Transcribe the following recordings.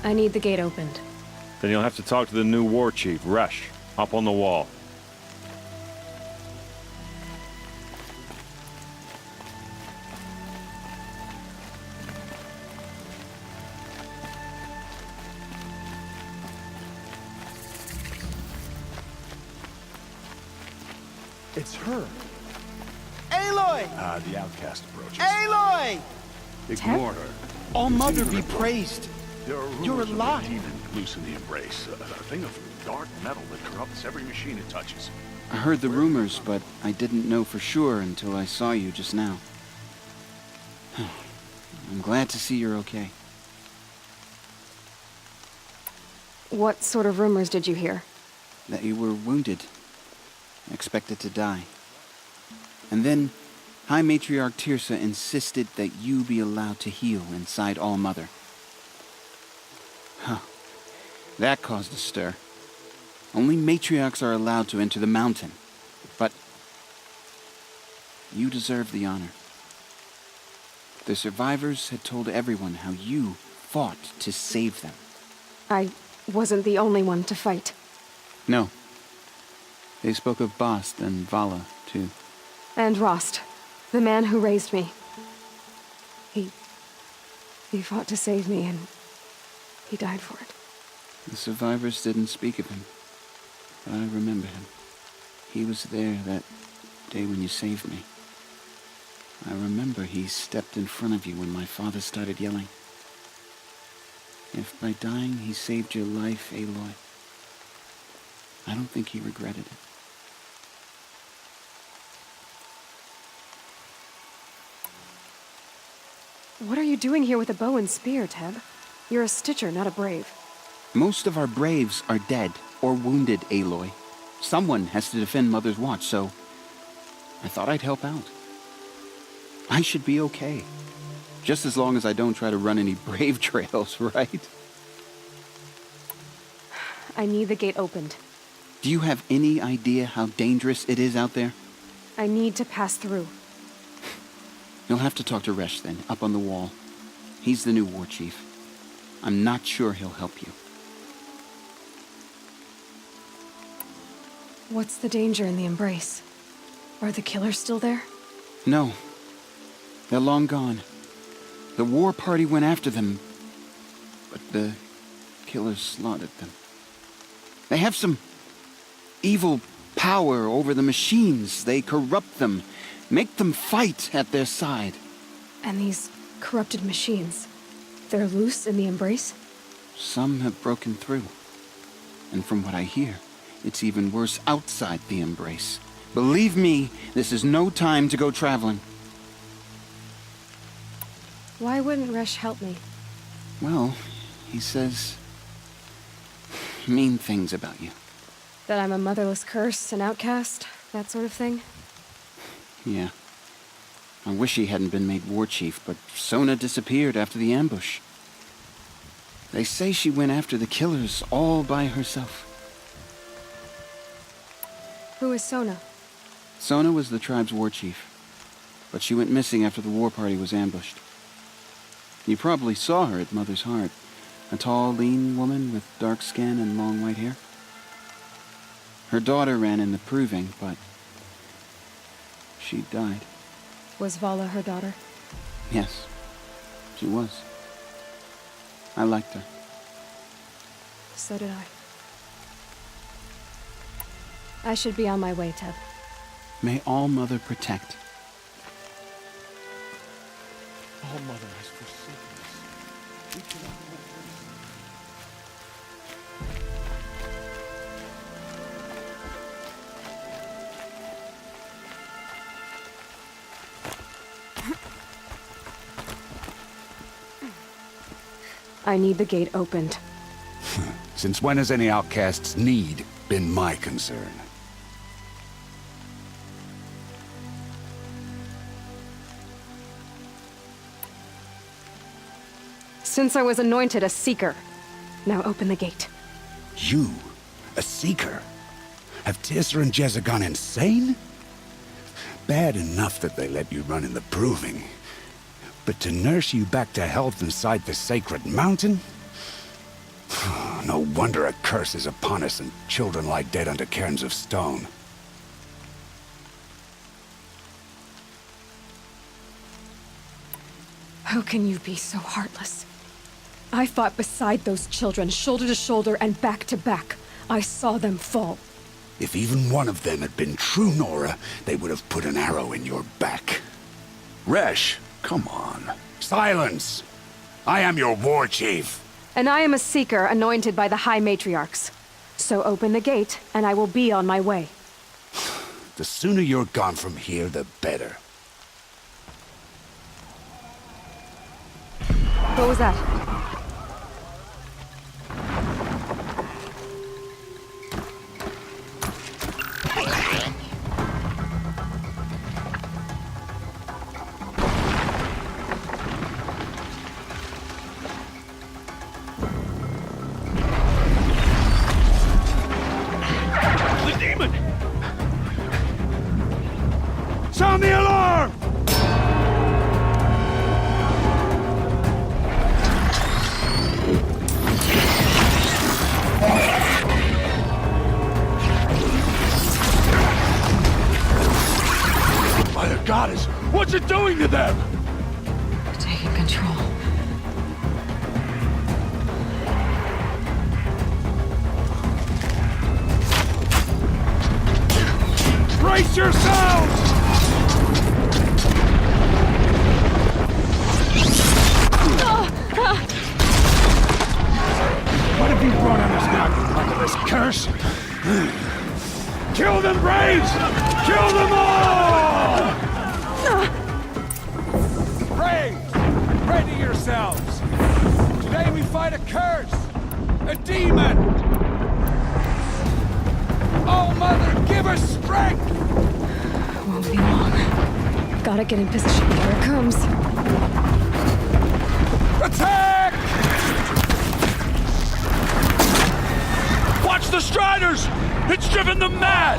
I need the gate opened. Then you'll have to talk to the new war chief, Resh, up on the wall. It's her. Aloy! The outcast approaches. Aloy! Ignore her. All-Mother be praised. There are rumors You're of a alive. demon loose in the embrace. A thing of dark metal that corrupts every machine it touches. I heard the rumors, but I didn't know for sure until I saw you just now. I'm glad to see you're okay. What sort of rumors did you hear? That you were wounded. Expected to die. And then, High Matriarch Tirsa insisted that you be allowed to heal inside All-Mother. Huh. That caused a stir. Only matriarchs are allowed to enter the mountain. But you deserve the honor. The survivors had told everyone how you fought to save them. I wasn't the only one to fight. No. They spoke of Bast and Vala, too. And Rost, the man who raised me. He fought to save me, and he died for it. The survivors didn't speak of him, but I remember him. He was there that day when you saved me. I remember he stepped in front of you when my father started yelling. If by dying he saved your life, Aloy, I don't think he regretted it. What are you doing here with a bow and spear, Teb? You're a Stitcher, not a Brave. Most of our braves are dead or wounded, Aloy. Someone has to defend Mother's Watch, so I thought I'd help out. I should be okay. Just as long as I don't try to run any brave trails, right? I need the gate opened. Do you have any idea how dangerous it is out there? I need to pass through. You'll have to talk to Resh then, up on the wall. He's the new war chief. I'm not sure he'll help you. What's the danger in the embrace? Are the killers still there? No. They're long gone. The war party went after them, but the killers slaughtered them. They have some evil power over the machines. They corrupt them, make them fight at their side. And these corrupted machines, they're loose in the embrace? Some have broken through. And from what I hear, it's even worse outside the embrace. Believe me, this is no time to go traveling. Why wouldn't Resh help me? Well, he says mean things about you. That I'm a motherless curse, an outcast, that sort of thing? Yeah. I wish he hadn't been made war chief, but Sona disappeared after the ambush. They say she went after the killers all by herself. Who is Sona? Sona was the tribe's war chief, but she went missing after the war party was ambushed. You probably saw her at Mother's Heart. A tall, lean woman with dark skin and long white hair. Her daughter ran in the proving, but she died. Was Vala her daughter? Yes, she was. I liked her. So did I. I should be on my way, Teb. May All-Mother protect. All-Mother has forsaken us. We cannot live I need the gate opened. Since when has any outcast's need been my concern? Since I was anointed a Seeker. Now open the gate. You, a Seeker? Have Tirsa and Jezza gone insane? Bad enough that they let you run in the proving. But to nurse you back to health inside the sacred mountain? No wonder a curse is upon us and children lie dead under cairns of stone. How can you be so heartless? I fought beside those children, shoulder to shoulder and back to back. I saw them fall. If even one of them had been true Nora, they would have put an arrow in your back. Resh, come on. Silence! I am your war chief. And I am a seeker anointed by the High Matriarchs. So open the gate, and I will be on my way. The sooner you're gone from here, the better. What was that? The demon! Sound the alarm! By the goddess, what's it doing to them? Taking control. Brace yourselves! What have you brought on us now, under this curse? Kill them, Braves! Kill them all! Braves, ready yourselves! Today we fight a curse! A demon! Oh, Mother, give us strength! Won't be long. Gotta get in position. Here it comes. Attack! Watch the Striders! It's driven them mad!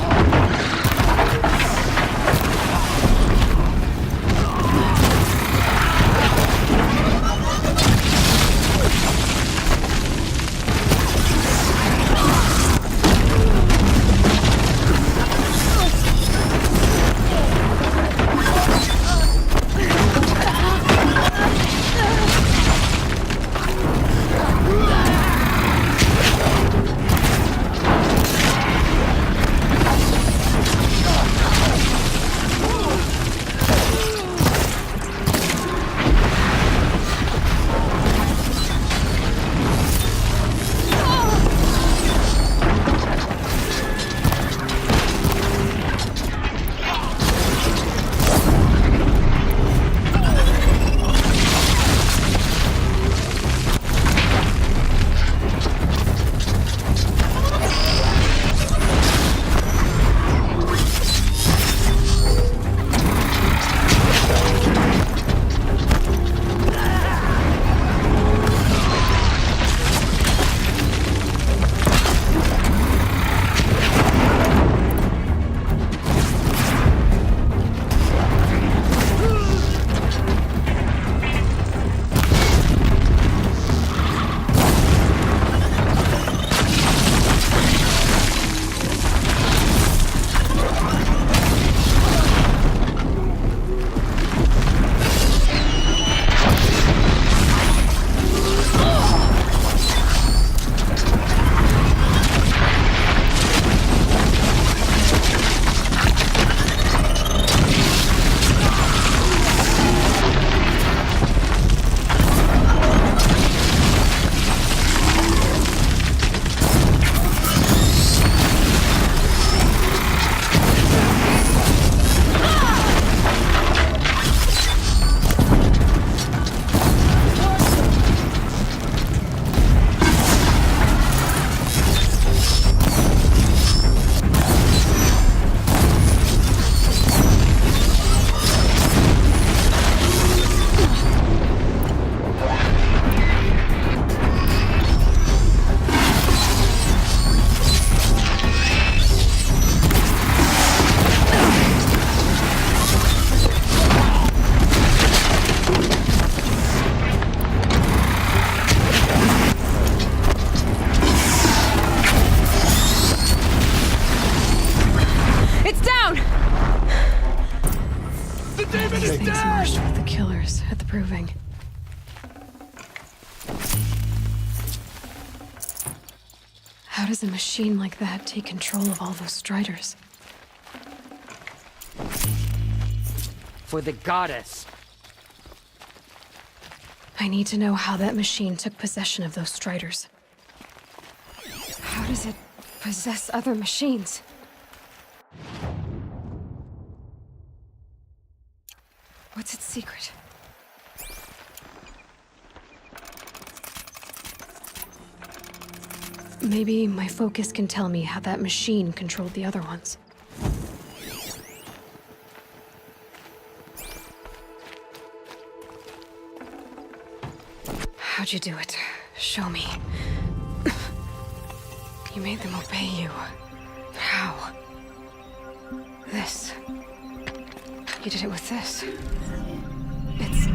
How does a machine like that take control of all those Striders? For the goddess. I need to know how that machine took possession of those Striders. How does it possess other machines? What's its secret? Maybe my focus can tell me how that machine controlled the other ones. How'd you do it? Show me. You made them obey you. How? This. You did it with this. It's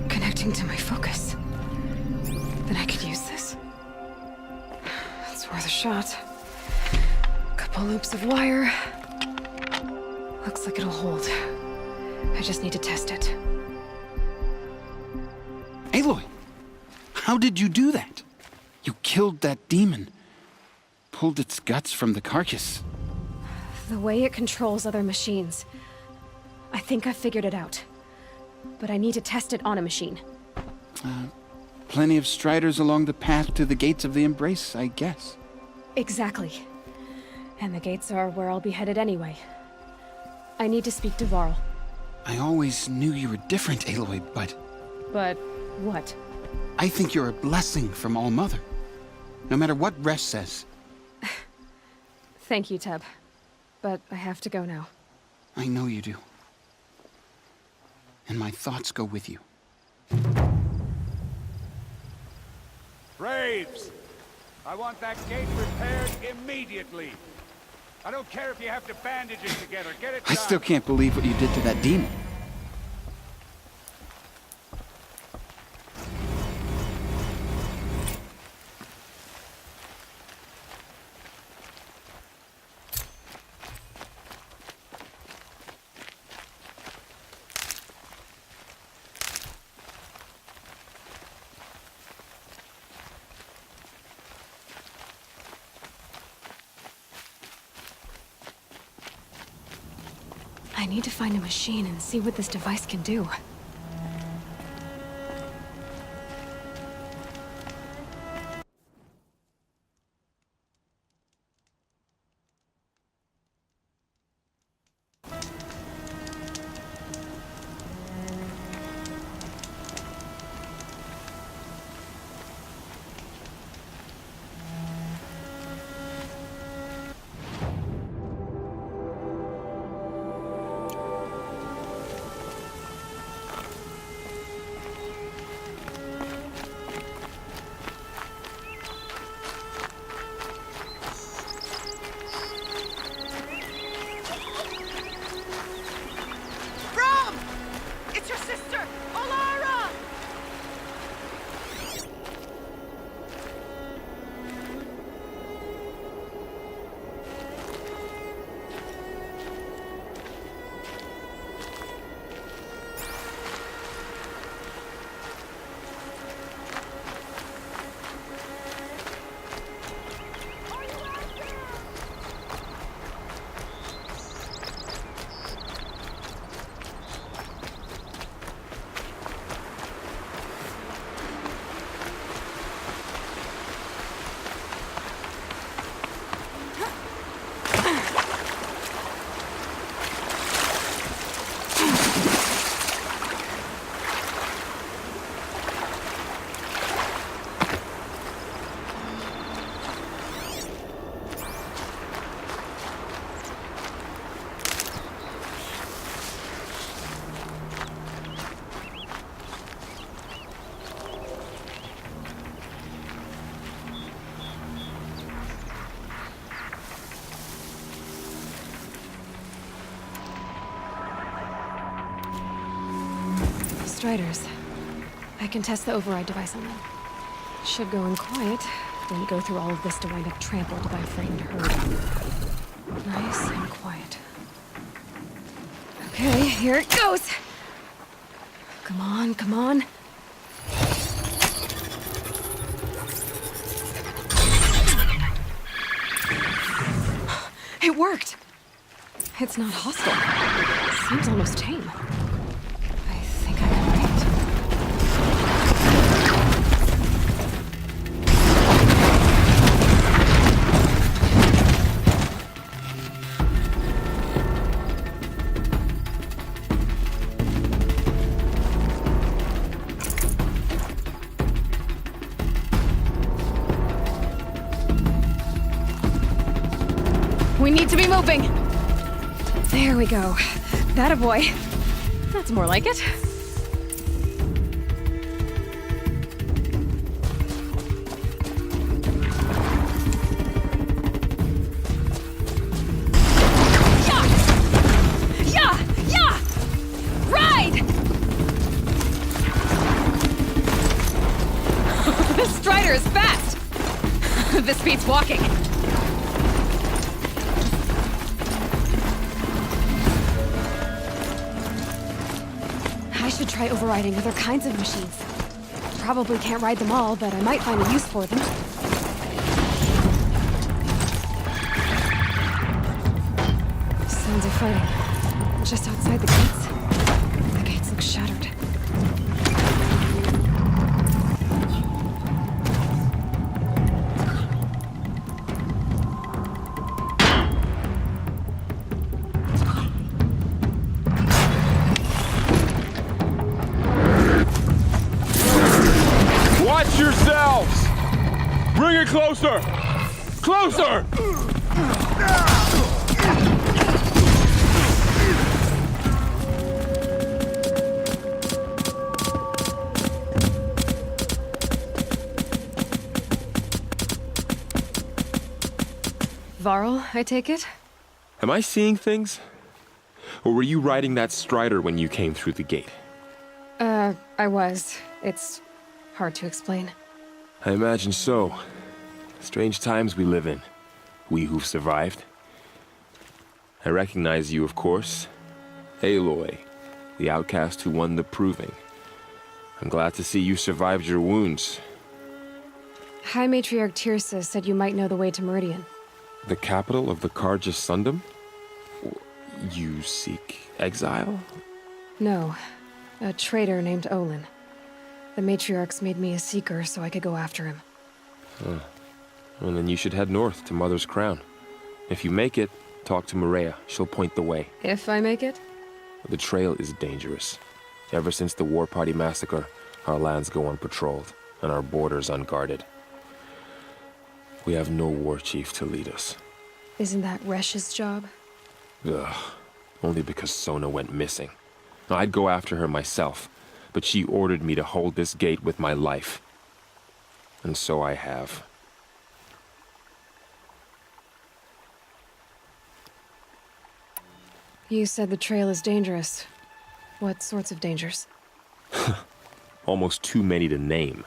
connecting to my focus. Then I could use this. It's worth a shot. Couple loops of wire. Looks like it'll hold. I just need to test it. Aloy, how did you do that? You killed that demon. Pulled its guts from the carcass. The way it controls other machines. I think I figured it out. But I need to test it on a machine. Plenty of Striders along the path to the gates of the Embrace, I guess. Exactly. And the gates are where I'll be headed anyway. I need to speak to Varl. I always knew you were different, Aloy, but But what? I think you're a blessing from All-Mother. No matter what Resh says. Thank you, Teb. But I have to go now. I know you do. And my thoughts go with you. Braves! I want that gate repaired immediately. I don't care if you have to bandage it together. Get it done. I still can't believe what you did to that demon. I need to find a machine and see what this device can do. Striders. I can test the override device on them. Should go in quiet. Didn't go through all of this to wind up trampled by a frightened herd. Nice and quiet. Okay, here it goes! Come on, come on. It worked! It's not hostile. Seems almost tame. I think I can read. We need to be moving! There we go. That a boy. That's more like it. Yeah! Yeah! Ride! This Strider is fast! This beats walking. I should try overriding other kinds of machines. Probably can't ride them all, but I might find a use for them. Sounds of fighting. Just outside the gates. The gates look shattered. Watch yourselves! Bring it closer! Closer! Varl, I take it? Am I seeing things? Or were you riding that Strider when you came through the gate? I was. It's hard to explain. I imagine so. Strange times we live in. We who've survived. I recognize you, of course. Aloy, the outcast who won the proving. I'm glad to see you survived your wounds. High Matriarch Tirsa said you might know the way to Meridian. The capital of the Carja Sundom? You seek exile? No. A traitor named Olin. The Matriarchs made me a seeker so I could go after him. Well, then you should head north to Mother's Crown. If you make it, talk to Maria. She'll point the way. If I make it? The trail is dangerous. Ever since the War Party massacre, our lands go unpatrolled, and our borders unguarded. We have no war chief to lead us. Isn't that Resh's job? Ugh. Only because Sona went missing. I'd go after her myself, but she ordered me to hold this gate with my life. And so I have. You said the trail is dangerous. What sorts of dangers? Almost too many to name.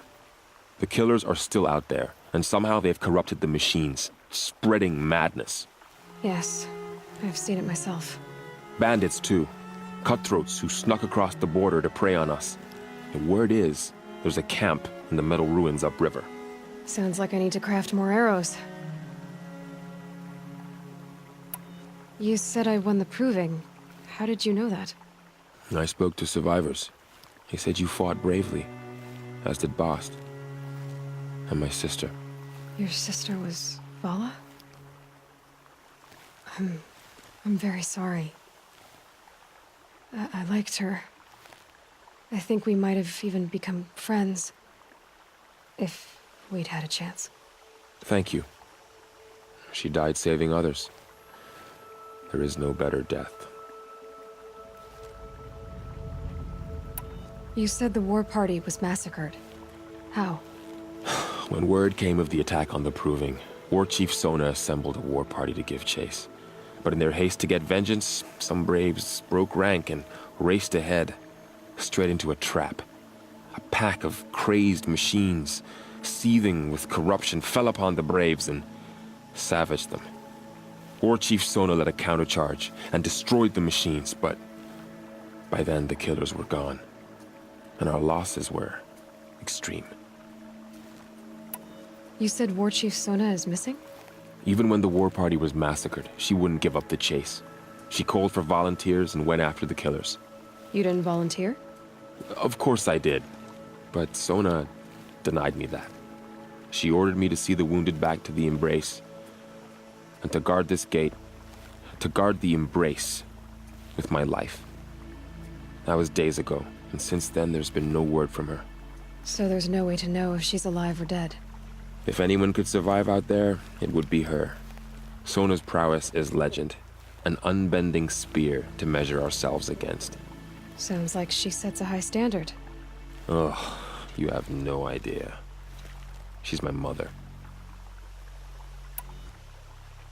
The killers are still out there, and somehow they've corrupted the machines, spreading madness. Yes, I've seen it myself. Bandits, too. Cutthroats who snuck across the border to prey on us. The word is, there's a camp in the metal ruins upriver. Sounds like I need to craft more arrows. You said I won the proving. How did you know that? I spoke to survivors. They said you fought bravely, as did Bast. And my sister. Your sister was Vala? I'm very sorry. I liked her. I think we might have even become friends. If we'd had a chance. Thank you. She died saving others. There is no better death. You said the war party was massacred. How? When word came of the attack on the Proving, War Chief Sona assembled a war party to give chase. But in their haste to get vengeance, some braves broke rank and raced ahead, straight into a trap. A pack of crazed machines, seething with corruption, fell upon the braves and savaged them. War Chief Sona led a countercharge and destroyed the machines, but by then the killers were gone, and our losses were extreme. You said War Chief Sona is missing? Even when the war party was massacred, she wouldn't give up the chase. She called for volunteers and went after the killers. You didn't volunteer? Of course I did, but Sona denied me that. She ordered me to see the wounded back to the Embrace, and to guard this gate, to guard the Embrace with my life. That was days ago, and since then there's been no word from her. So there's no way to know if she's alive or dead. If anyone could survive out there, it would be her. Sona's prowess is legend, an unbending spear to measure ourselves against. Sounds like she sets a high standard. Ugh, you have no idea. She's my mother.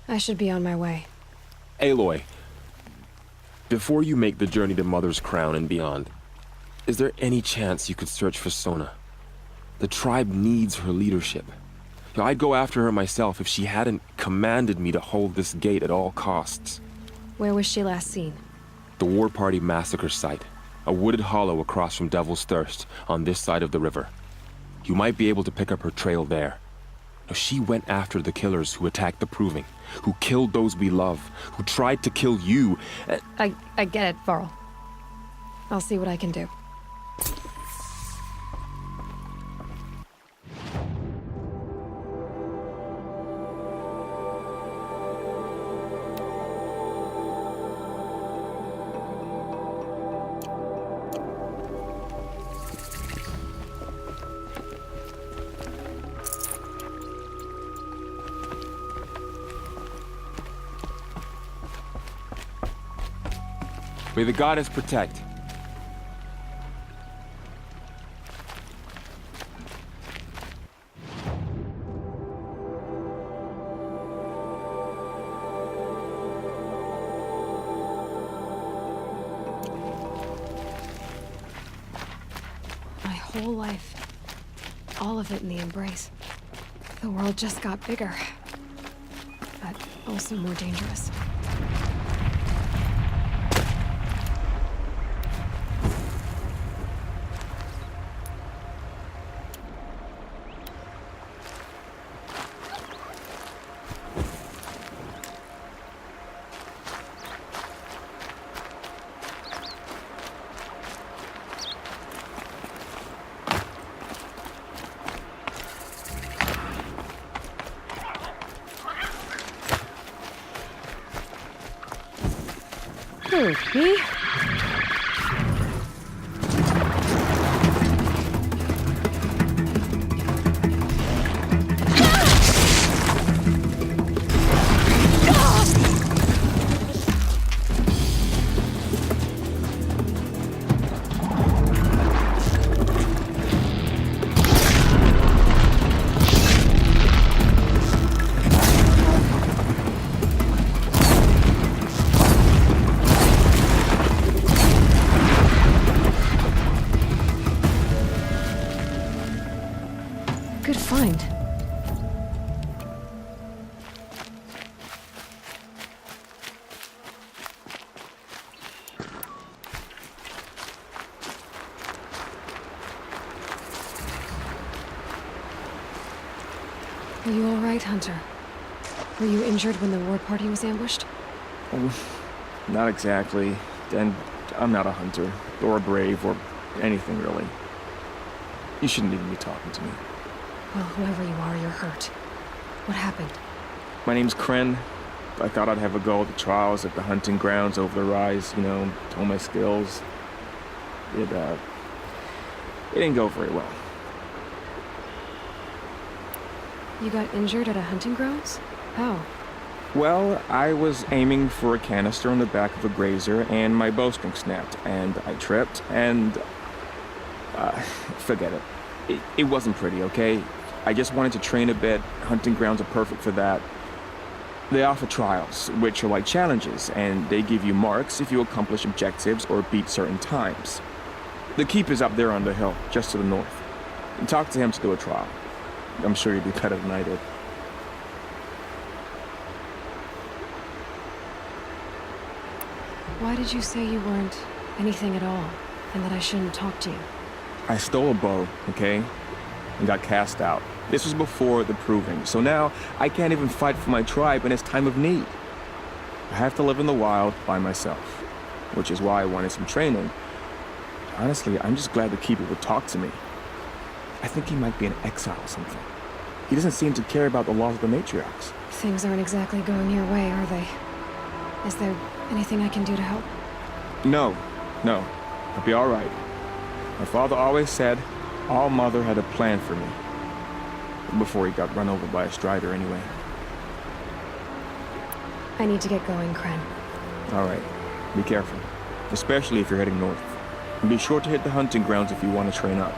I should be on my way. Aloy, before you make the journey to Mother's Crown and beyond, is there any chance you could search for Sona? The tribe needs her leadership. I'd go after her myself if she hadn't commanded me to hold this gate at all costs. Where was she last seen? The war party massacre site. A wooded hollow across from Devil's Thirst, on this side of the river. You might be able to pick up her trail there. Now, she went after the killers who attacked the Proving, who killed those we love, who tried to kill you. I get it, Varl. I'll see what I can do. May the goddess protect. My whole life, all of it in the Embrace. The world just got bigger, but also more dangerous. Me? Good find. Are you all right, Hunter? Were you injured when the war party was ambushed? Not exactly. And I'm not a hunter, or a brave, or anything really. You shouldn't even be talking to me. Well, whoever you are, you're hurt. What happened? My name's Kren. I thought I'd have a go at the trials at the hunting grounds over the rise, hone my skills. It didn't go very well. You got injured at a hunting grounds? How? Well, I was aiming for a canister on the back of a grazer, and my bowstring snapped, and I tripped, and... forget it. It wasn't pretty, okay? I just wanted to train a bit. Hunting grounds are perfect for that. They offer trials, which are like challenges, and they give you marks if you accomplish objectives or beat certain times. The keep is up there on the hill, just to the north. And talk to him to do a trial. I'm sure you'd do better than I did. Why did you say you weren't anything at all, and that I shouldn't talk to you? I stole a bow, okay? and got cast out. This was before the proving, so now I can't even fight for my tribe in its time of need. I have to live in the wild by myself, which is why I wanted some training. Honestly, I'm just glad the Keeper would talk to me. I think he might be in exile or something. He doesn't seem to care about the laws of the matriarchs. Things aren't exactly going your way, are they? Is there anything I can do to help? No. I'll be all right. My father always said All Mother had a plan for me. Before he got run over by a strider, anyway. I need to get going, Kren. All right. Be careful. Especially if you're heading north. And be sure to hit the hunting grounds if you want to train up.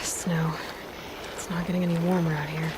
Snow. It's not getting any warmer out here.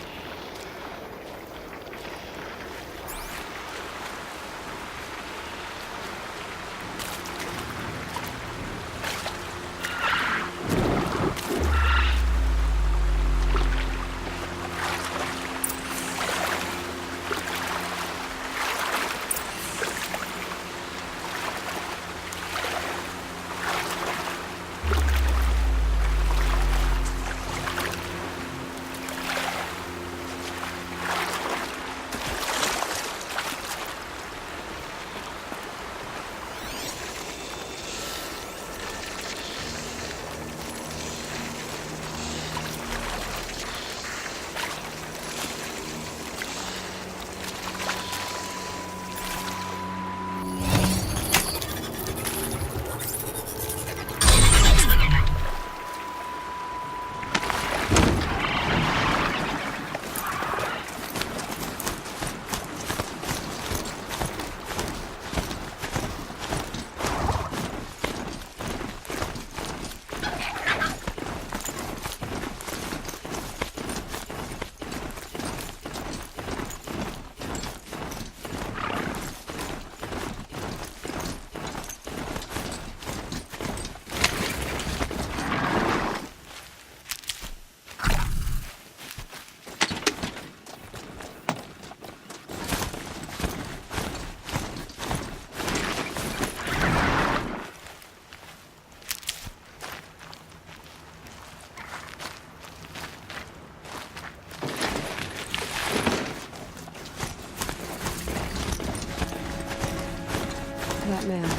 That man.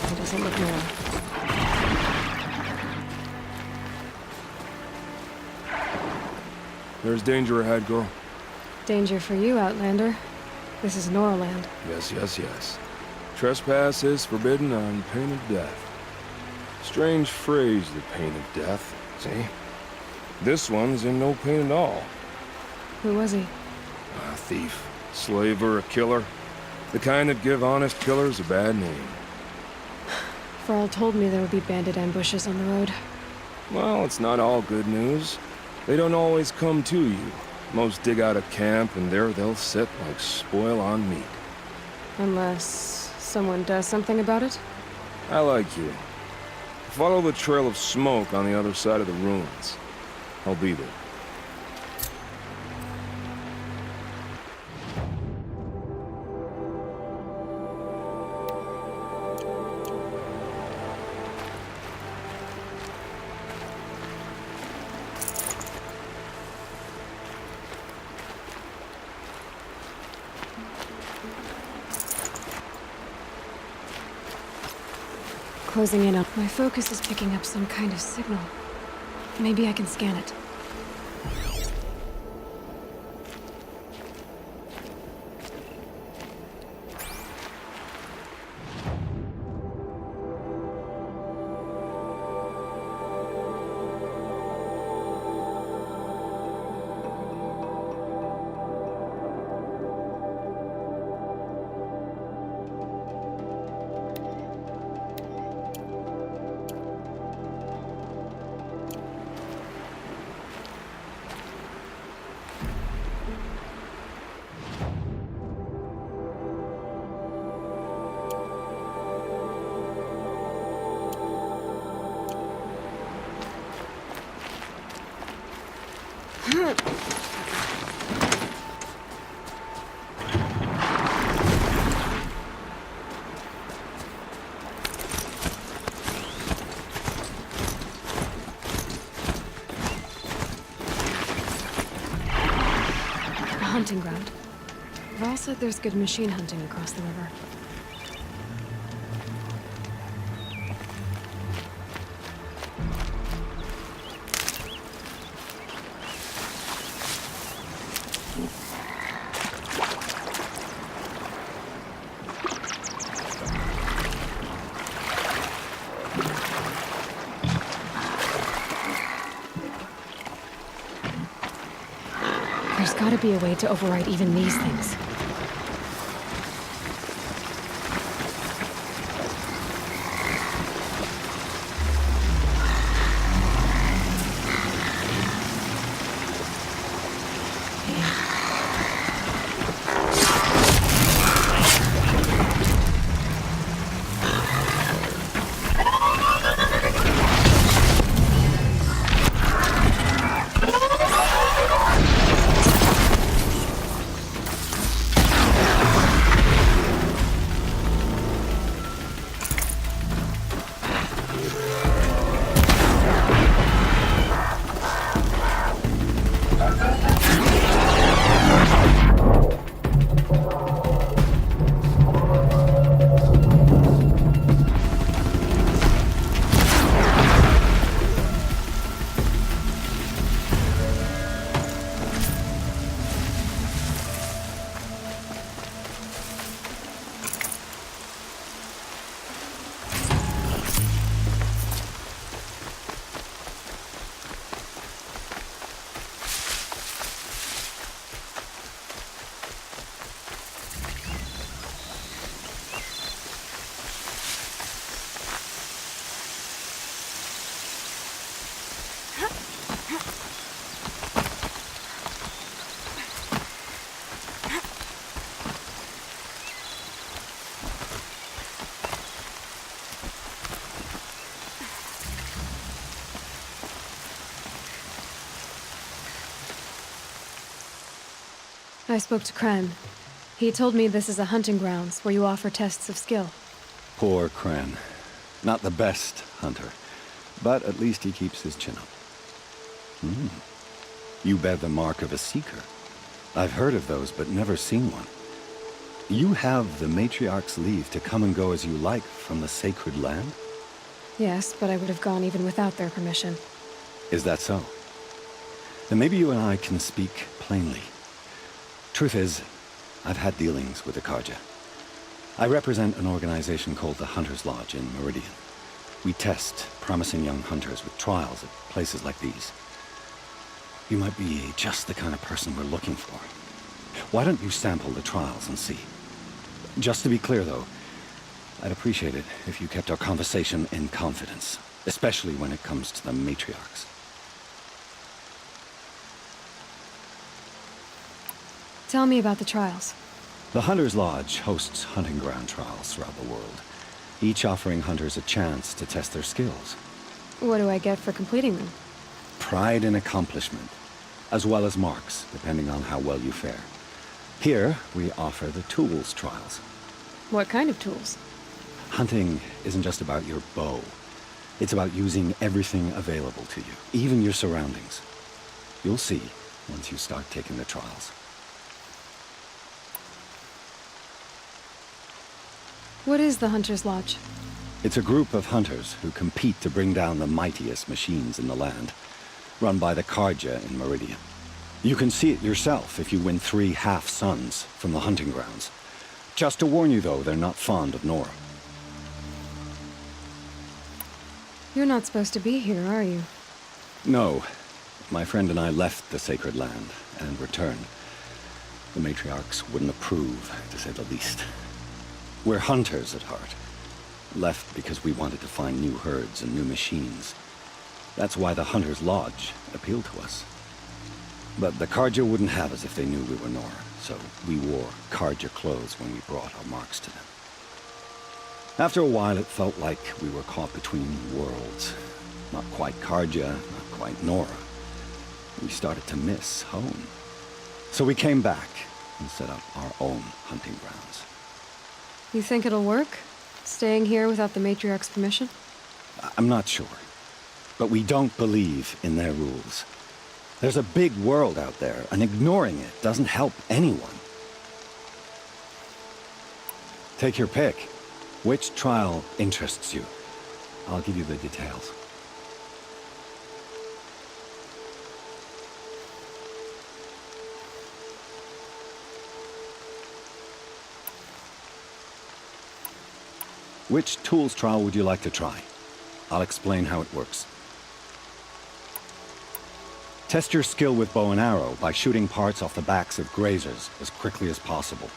He doesn't look normal. There's danger ahead, girl. Danger for you, Outlander. This is Norland. Yes. Trespass is forbidden on pain of death. Strange phrase, the pain of death, see? This one's in no pain at all. Who was he? A thief, slaver, a killer. The kind that give honest killers a bad name. Farrell told me there would be bandit ambushes on the road. Well, it's not all good news. They don't always come to you. Most dig out a camp, and there they'll sit like spoil on meat. Unless someone does something about it? I like you. Follow the trail of smoke on the other side of the ruins. I'll be there. Closing in on... My focus is picking up some kind of signal. Maybe I can scan it. hunting ground. Val said there's good machine hunting across the river. There's gotta be a way to override even these things. I spoke to Kren. He told me this is a hunting grounds where you offer tests of skill. Poor Kren. Not the best hunter, but at least he keeps his chin up. You bear the mark of a seeker. I've heard of those, but never seen one. You have the Matriarch's leave to come and go as you like from the sacred land? Yes, but I would have gone even without their permission. Is that so? Then maybe you and I can speak plainly. Truth is, I've had dealings with the Karja. I represent an organization called the Hunter's Lodge in Meridian. We test promising young hunters with trials at places like these. You might be just the kind of person we're looking for. Why don't you sample the trials and see? Just to be clear, though, I'd appreciate it if you kept our conversation in confidence, especially when it comes to the matriarchs. Tell me about the trials. The Hunter's Lodge hosts hunting ground trials throughout the world, each offering hunters a chance to test their skills. What do I get for completing them? Pride in accomplishment, as well as marks, depending on how well you fare. Here, we offer the tools trials. What kind of tools? Hunting isn't just about your bow. It's about using everything available to you, even your surroundings. You'll see once you start taking the trials. What is the Hunter's Lodge? It's a group of hunters who compete to bring down the mightiest machines in the land, run by the Karja in Meridian. You can see it yourself if you win 3 half-suns from the hunting grounds. Just to warn you, though, they're not fond of Nora. You're not supposed to be here, are you? No. My friend and I left the sacred land and returned. The matriarchs wouldn't approve, to say the least. We're hunters at heart. Left because we wanted to find new herds and new machines. That's why the Hunter's Lodge appealed to us. But the Karja wouldn't have us if they knew we were Nora, so we wore Karja clothes when we brought our marks to them. After a while, it felt like we were caught between worlds. Not quite Karja, not quite Nora. We started to miss home. So we came back and set up our own hunting grounds. You think it'll work? Staying here without the Matriarch's permission? I'm not sure. But we don't believe in their rules. There's a big world out there, and ignoring it doesn't help anyone. Take your pick. Which trial interests you? I'll give you the details. Which tools trial would you like to try? I'll explain how it works. Test your skill with bow and arrow by shooting parts off the backs of grazers as quickly as possible.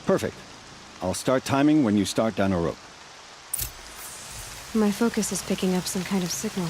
Perfect. I'll start timing when you start down a rope. My focus is picking up some kind of signal.